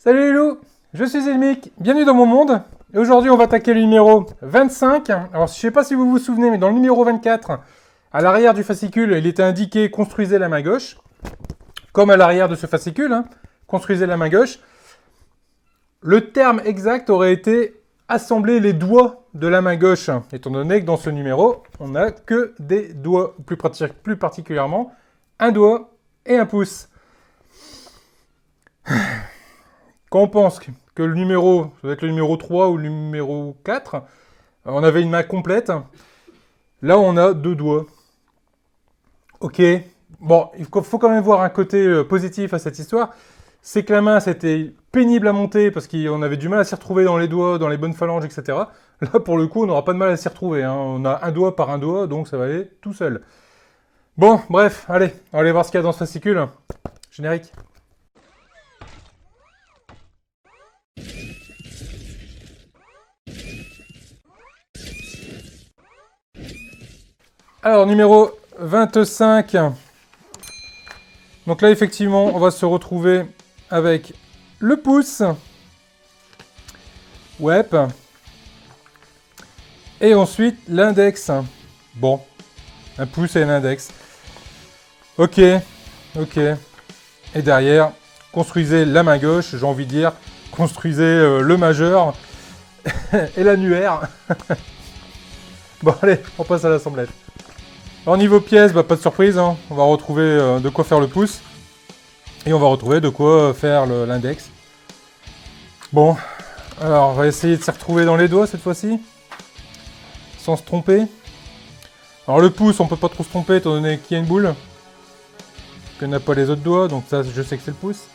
Salut les loups, je suis Elmic, bienvenue dans mon monde. Et aujourd'hui on va attaquer le numéro 25. Alors je sais pas si vous vous souvenez, mais dans le numéro 24, à l'arrière du fascicule, il était indiqué « Construisez la main gauche ». Comme à l'arrière de ce fascicule, hein, « Construisez la main gauche ». Le terme exact aurait été « Assembler les doigts de la main gauche », étant donné que dans ce numéro, on n'a que des doigts, plus particulièrement un doigt et un pouce. Quand on pense que le numéro, ça doit être le numéro 3 ou le numéro 4, on avait une main complète. Là, on a deux doigts. Ok. Bon, il faut quand même voir un côté positif à cette histoire. C'est que la main, c'était pénible à monter parce qu'on avait du mal à s'y retrouver dans les doigts, dans les bonnes phalanges, etc. Là, pour le coup, on n'aura pas de mal à s'y retrouver. Hein. On a un doigt par un doigt, donc ça va aller tout seul. Bon, bref, allez, on va aller voir ce qu'il y a dans ce fascicule. Générique. Alors, numéro 25. Donc là, effectivement, on va se retrouver avec le pouce. Ouais. Et ensuite, l'index. Bon, un pouce et un index. Ok. Et derrière, construisez la main gauche, j'ai envie de dire, construisez le majeur et l'annulaire. Bon, allez, on passe à l'assemblage. Alors niveau pièces, pas de surprise, hein. On va retrouver de quoi faire le pouce. Et on va retrouver de quoi faire l'index. Bon, alors on va essayer de s'y retrouver dans les doigts cette fois-ci. Sans se tromper. Alors le pouce, on peut pas trop se tromper étant donné qu'il y a une boule. Qu'on n'a pas les autres doigts, donc ça je sais que c'est le pouce.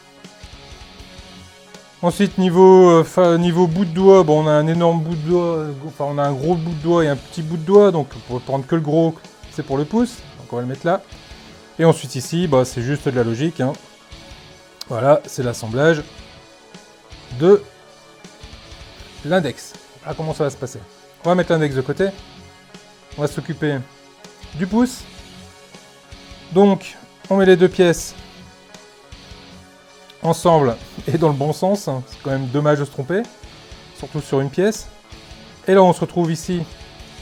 Ensuite niveau bout de doigt, bon on a un énorme bout de doigt, enfin on a un gros bout de doigt et un petit bout de doigt, donc on peut prendre que le gros. C'est pour le pouce, donc on va le mettre là. Et ensuite ici, c'est juste de la logique. Hein. Voilà, c'est l'assemblage de l'index. Voilà comment ça va se passer. On va mettre l'index de côté. On va s'occuper du pouce. Donc, on met les deux pièces ensemble et dans le bon sens. C'est quand même dommage de se tromper, surtout sur une pièce. Et là, on se retrouve ici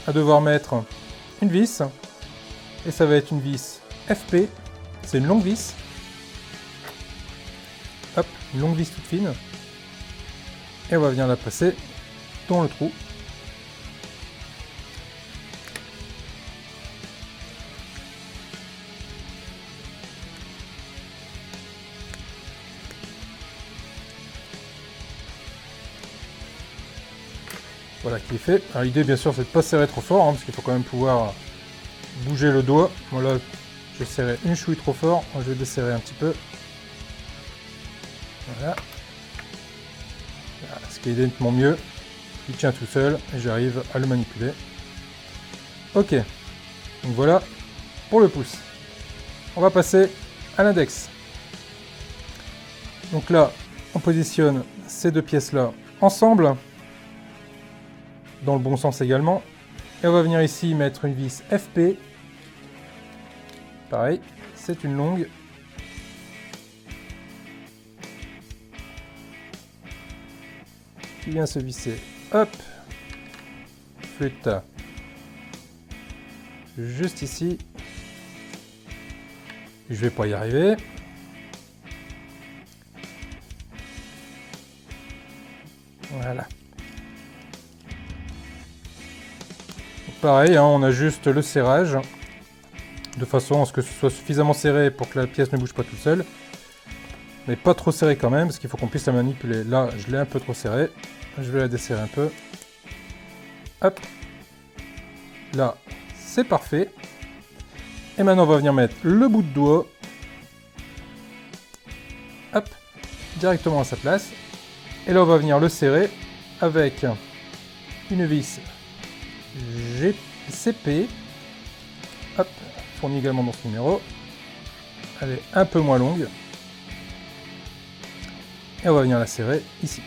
à devoir mettre une vis. Et ça va être une vis FP, c'est une longue vis. Hop, une longue vis toute fine. Et on va venir la passer dans le trou. Voilà qui est fait. Alors l'idée bien sûr c'est de ne pas serrer trop fort, hein, parce qu'il faut quand même pouvoir bouger le doigt. Voilà, j'ai serré une chouille trop fort, je vais desserrer un petit peu. Voilà. Ce qui est nettement mieux. Il tient tout seul et j'arrive à le manipuler. Ok, donc voilà pour le pouce. On va passer à l'index. Donc là, on positionne ces deux pièces-là ensemble, dans le bon sens également. Et on va venir ici mettre une vis FP. Pareil, c'est une longue. Qui vient se visser. Hop. Flûte. Juste ici. Je vais pas y arriver. Voilà. Pareil, hein, on ajuste le serrage de façon à ce que ce soit suffisamment serré pour que la pièce ne bouge pas toute seule, mais pas trop serré quand même parce qu'il faut qu'on puisse la manipuler. Là, je l'ai un peu trop serré, je vais la desserrer un peu. Hop, là, c'est parfait. Et maintenant, on va venir mettre le bout de doigt, hop, directement à sa place. Et là, on va venir le serrer avec une vis CP, hop, fournie également dans ce numéro. Elle est un peu moins longue. Et on va venir la serrer ici.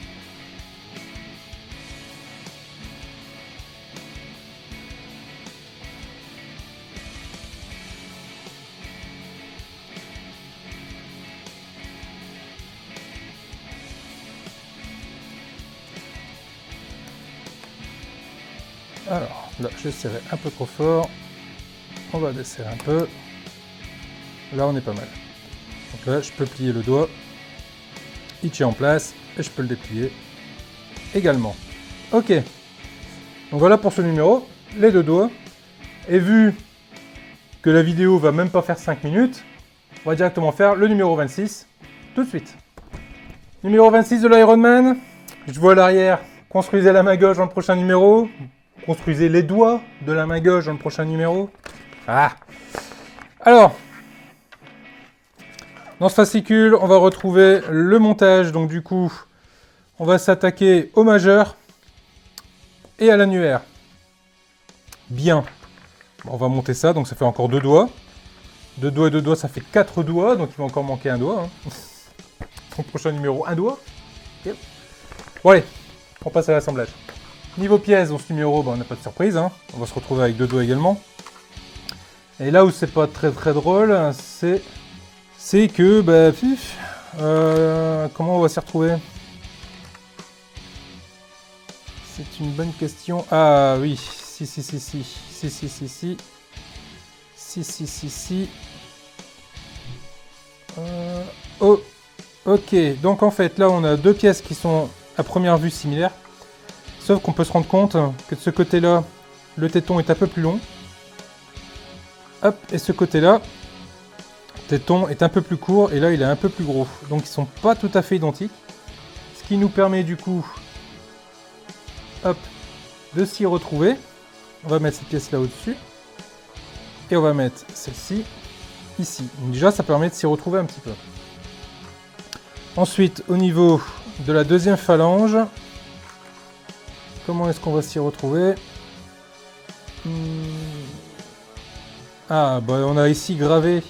Alors, là, j'ai serré un peu trop fort. On va desserrer un peu. Là, on est pas mal. Donc là, je peux plier le doigt. Il tient en place. Et je peux le déplier également. Ok. Donc voilà pour ce numéro. Les deux doigts. Et vu que la vidéo va même pas faire 5 minutes, on va directement faire le numéro 26 tout de suite. Numéro 26 de l'Ironman. Je vois à l'arrière. Construisez la main gauche dans le prochain numéro. Construisez les doigts de la main gauche dans le prochain numéro. Ah. Alors, dans ce fascicule, on va retrouver le montage. Donc du coup, on va s'attaquer au majeur et à l'annulaire. Bien. On va monter ça, donc ça fait encore 2 doigts. 2 doigts et 2 doigts, ça fait 4 doigts, donc il va encore manquer un doigt. Hein. Donc prochain numéro, un doigt. Okay. Bon allez, on passe à l'assemblage. Niveau pièces, dans ce numéro, on n'a pas de surprise. Hein. On va se retrouver avec 2 doigts également. Et là où c'est pas très drôle, c'est que, comment on va s'y retrouver? C'est une bonne question. Ah oui, si. Oh, ok, donc en fait, là on a 2 pièces qui sont à première vue similaires. Sauf qu'on peut se rendre compte que de ce côté-là, le téton est un peu plus long. Hop, et ce côté-là, le téton est un peu plus court, et là il est un peu plus gros. Donc ils sont pas tout à fait identiques. Ce qui nous permet du coup, hop, de s'y retrouver. On va mettre cette pièce-là au-dessus. Et on va mettre celle-ci ici. Donc déjà, ça permet de s'y retrouver un petit peu. Ensuite, au niveau de la deuxième phalange, comment est-ce qu'on va s'y retrouver? Ah, on a ici gravé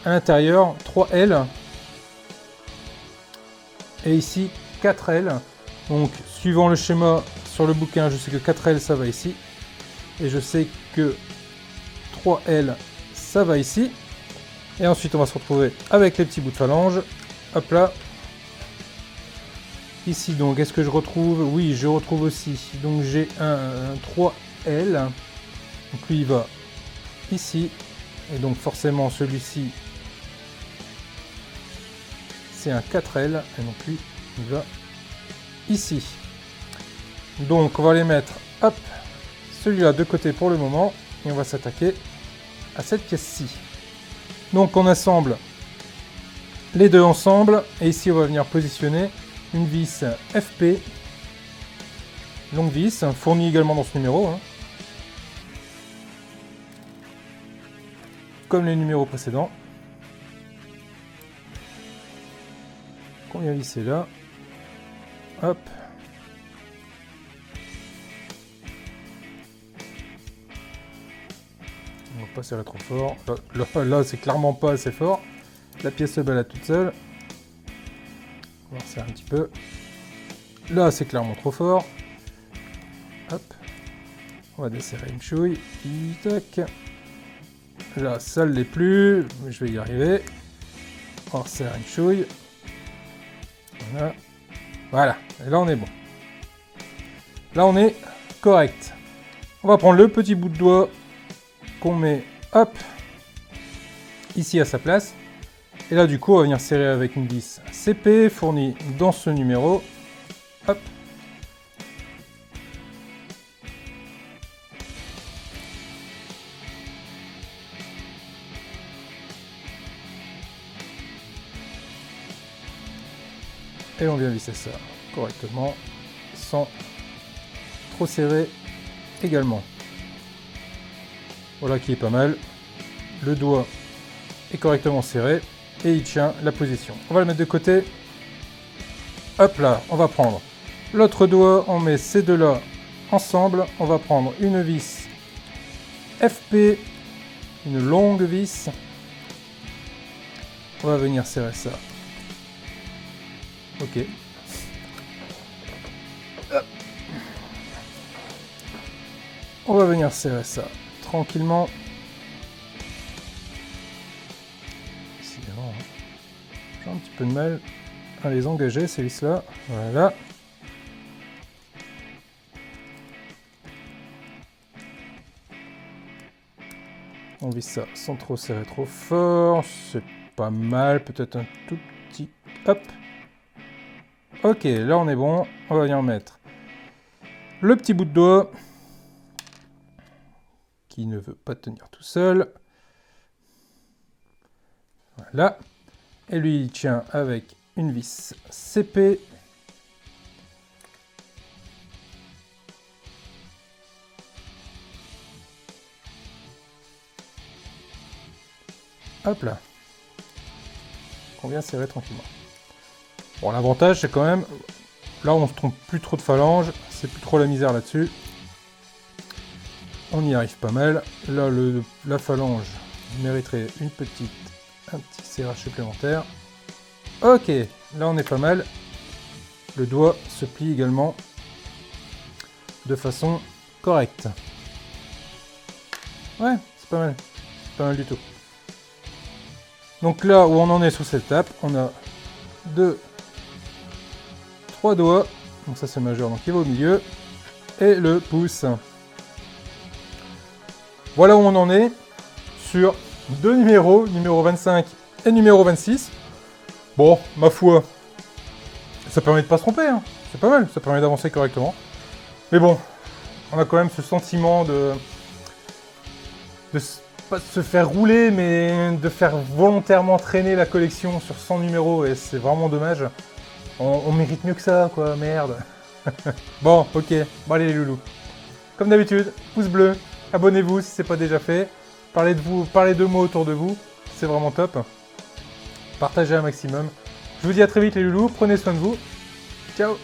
à l'intérieur 3L. Et ici 4L. Donc, suivant le schéma sur le bouquin, je sais que 4L, ça va ici. Et je sais que 3L, ça va ici. Et ensuite, on va se retrouver avec les petits bouts de phalange. Hop là. Ici, donc, est-ce que je retrouve? Oui, je retrouve aussi. Donc, j'ai un 3L. Donc, lui, il va ici. Et donc, forcément, celui-ci, c'est un 4L. Et donc, lui, il va ici. Donc, on va les mettre, hop, celui-là de côté pour le moment. Et on va s'attaquer à cette pièce-ci. Donc, on assemble les deux ensemble. Et ici, on va venir positionner une vis FP, longue vis, fournie également dans ce numéro. Hein. Comme les numéros précédents. Qu'on vient visser là. Hop. On va pas serrer trop fort. Là c'est clairement pas assez fort. La pièce se balade toute seule. On va resserrer un petit peu. Là c'est clairement trop fort. Hop. On va desserrer une chouille. Tac. Là ça ne l'est plus. Mais je vais y arriver. On resserre une chouille. Voilà. Voilà. Et là on est bon. Là on est correct. On va prendre le petit bout de doigt qu'on met, hop, ici à sa place. Et là, du coup, on va venir serrer avec une vis CP fournie dans ce numéro. Hop. Et on vient visser ça correctement, sans trop serrer également. Voilà qui est pas mal. Le doigt est correctement serré et il tient la position. On va le mettre de côté. Hop là, on va prendre l'autre doigt, on met ces deux-là ensemble. On va prendre une vis FP, une longue vis. On va venir serrer ça. Ok. Hop. On va venir serrer ça tranquillement. J'ai un petit peu de mal à les engager, ces vis-là. Voilà. On vise ça sans trop serrer trop fort. C'est pas mal. Peut-être un tout petit... Hop. Ok, là on est bon. On va y en mettre le petit bout de doigt qui ne veut pas tenir tout seul. Voilà. Et lui, il tient avec une vis CP. Hop là. On vient serrer tranquillement. Bon, l'avantage, c'est quand même... Là, on se trompe plus trop de phalanges. C'est plus trop la misère là-dessus. On y arrive pas mal. Là, la phalange mériterait un petit serrage supplémentaire. Ok, là, on est pas mal. Le doigt se plie également de façon correcte. Ouais, c'est pas mal. C'est pas mal du tout. Donc là où on en est sur cette étape, on a 3 doigts. Donc ça c'est majeur, donc il va au milieu. Et le pouce. Voilà où on en est sur 2 numéros, numéro 25 et numéro 26. Bon, ma foi, ça permet de pas se tromper, hein. C'est pas mal, ça permet d'avancer correctement. Mais bon, on a quand même ce sentiment de pas de se faire rouler, mais de faire volontairement traîner la collection sur 100 numéros, et c'est vraiment dommage. On mérite mieux que ça, quoi, merde. Bon, ok, bon allez les loulous. Comme d'habitude, pouce bleu, abonnez-vous si c'est pas déjà fait. Parlez de moi autour de vous, c'est vraiment top. Partagez un maximum. Je vous dis à très vite les loulous, prenez soin de vous. Ciao.